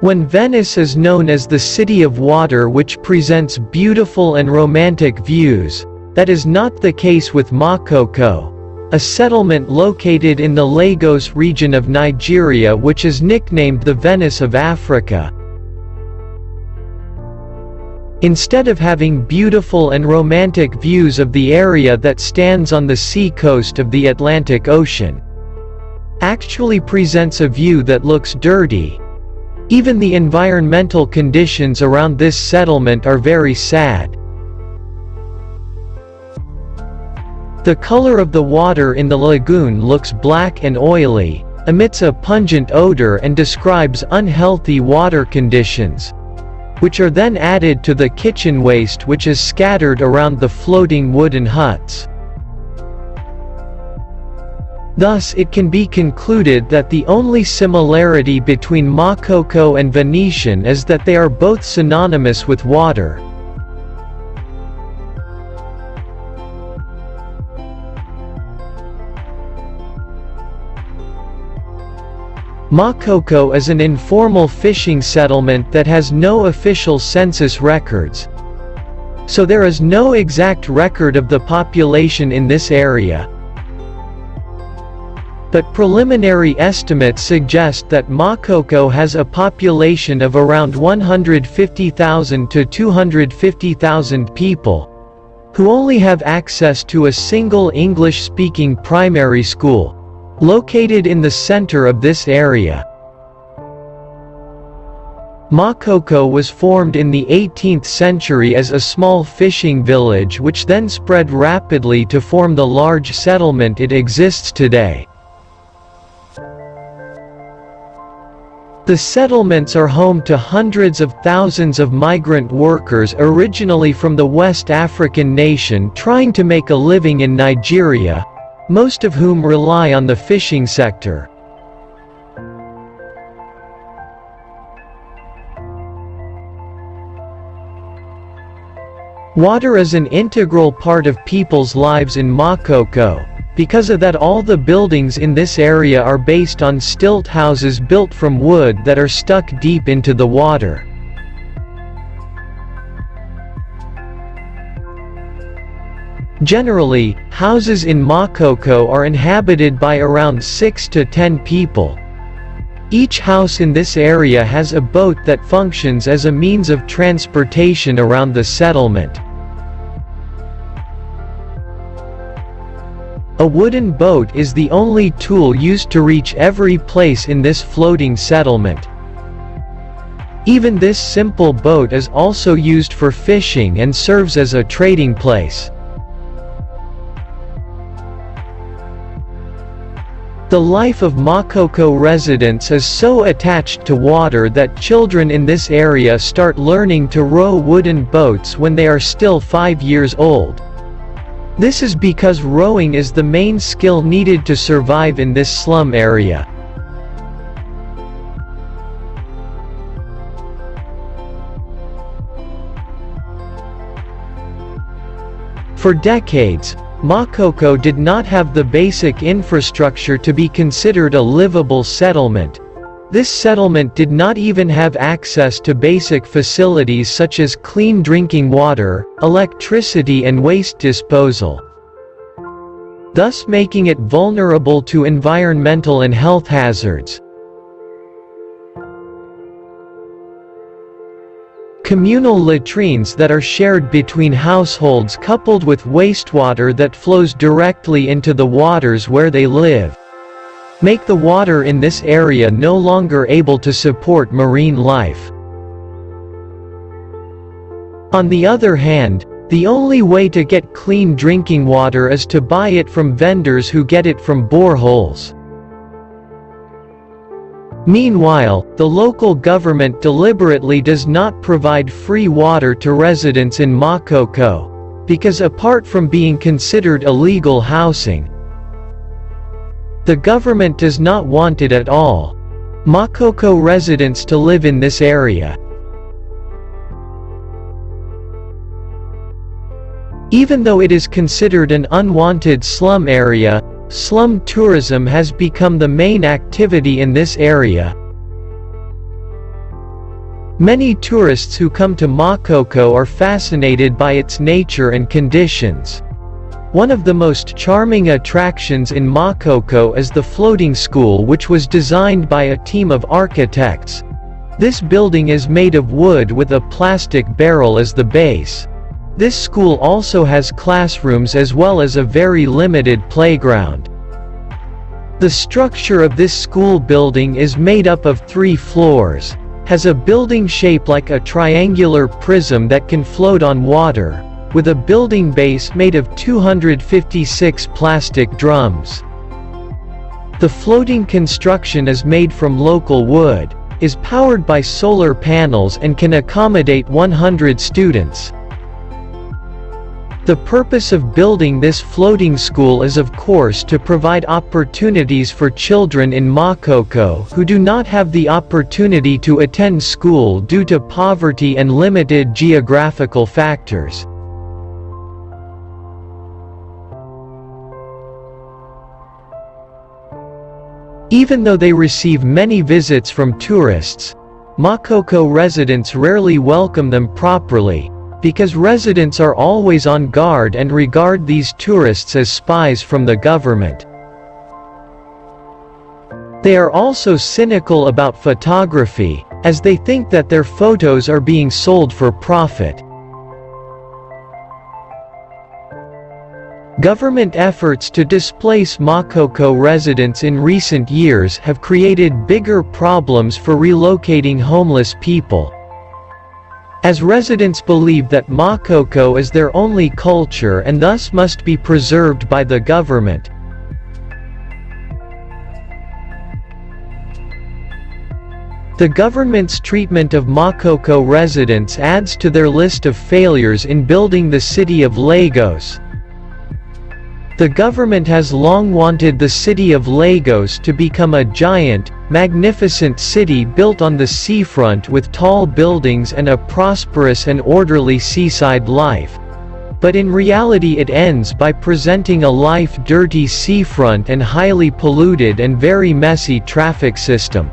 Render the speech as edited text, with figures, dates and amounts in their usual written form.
When Venice is known as the City of Water, which presents beautiful and romantic views, that is not the case with Makoko, a settlement located in the Lagos region of Nigeria which is nicknamed the Venice of Africa. Instead of having beautiful and romantic views of the area that stands on the sea coast of the Atlantic Ocean, actually presents a view that looks dirty. Even the environmental conditions around this settlement are very sad. The color of the water in the lagoon looks black and oily, emits a pungent odor and describes unhealthy water conditions, which are then added to the kitchen waste which is scattered around the floating wooden huts. Thus it can be concluded that the only similarity between Makoko and Venetian is that they are both synonymous with water. Makoko is an informal fishing settlement that has no official census records, so there is no exact record of the population in this area. But preliminary estimates suggest that Makoko has a population of around 150,000 to 250,000 people, who only have access to a single English-speaking primary school, located in the center of this area. Makoko was formed in the 18th century as a small fishing village which then spread rapidly to form the large settlement it exists today. The settlements are home to hundreds of thousands of migrant workers originally from the West African nation trying to make a living in Nigeria, most of whom rely on the fishing sector. Water is an integral part of people's lives in Makoko. Because of that, all the buildings in this area are based on stilt houses built from wood that are stuck deep into the water. Generally, houses in Makoko are inhabited by around 6 to 10 people. Each house in this area has a boat that functions as a means of transportation around the settlement. A wooden boat is the only tool used to reach every place in this floating settlement. Even this simple boat is also used for fishing and serves as a trading place. The life of Makoko residents is so attached to water that children in this area start learning to row wooden boats when they are still 5 years old. This is because rowing is the main skill needed to survive in this slum area. For decades, Makoko did not have the basic infrastructure to be considered a livable settlement. This settlement did not even have access to basic facilities such as clean drinking water, electricity and waste disposal, thus making it vulnerable to environmental and health hazards. Communal latrines that are shared between households coupled with wastewater that flows directly into the waters where they live, make the water in this area no longer able to support marine life. On the other hand, the only way to get clean drinking water is to buy it from vendors who get it from boreholes. Meanwhile, the local government deliberately does not provide free water to residents in Makoko, because apart from being considered illegal housing, the government does not want it at all. Makoko residents to live in this area. Even though it is considered an unwanted slum area, slum tourism has become the main activity in this area. Many tourists who come to Makoko are fascinated by its nature and conditions. One of the most charming attractions in Makoko is the floating school, which was designed by a team of architects. This building is made of wood with a plastic barrel as the base. This school also has classrooms as well as a very limited playground. The structure of this school building is made up of 3 floors, has a building shape like a triangular prism that can float on water, with a building base made of 256 plastic drums. The floating construction is made from local wood, is powered by solar panels and can accommodate 100 students. The purpose of building this floating school is of course to provide opportunities for children in Makoko who do not have the opportunity to attend school due to poverty and limited geographical factors. Even though they receive many visits from tourists, Makoko residents rarely welcome them properly, because residents are always on guard and regard these tourists as spies from the government. They are also cynical about photography, as they think that their photos are being sold for profit. Government efforts to displace Makoko residents in recent years have created bigger problems for relocating homeless people. As residents believe that Makoko is their only culture and thus must be preserved by the government. The government's treatment of Makoko residents adds to their list of failures in building the city of Lagos. The government has long wanted the city of Lagos to become a giant, magnificent city built on the seafront with tall buildings and a prosperous and orderly seaside life. But in reality it ends by presenting a dirty seafront and highly polluted and very messy traffic system.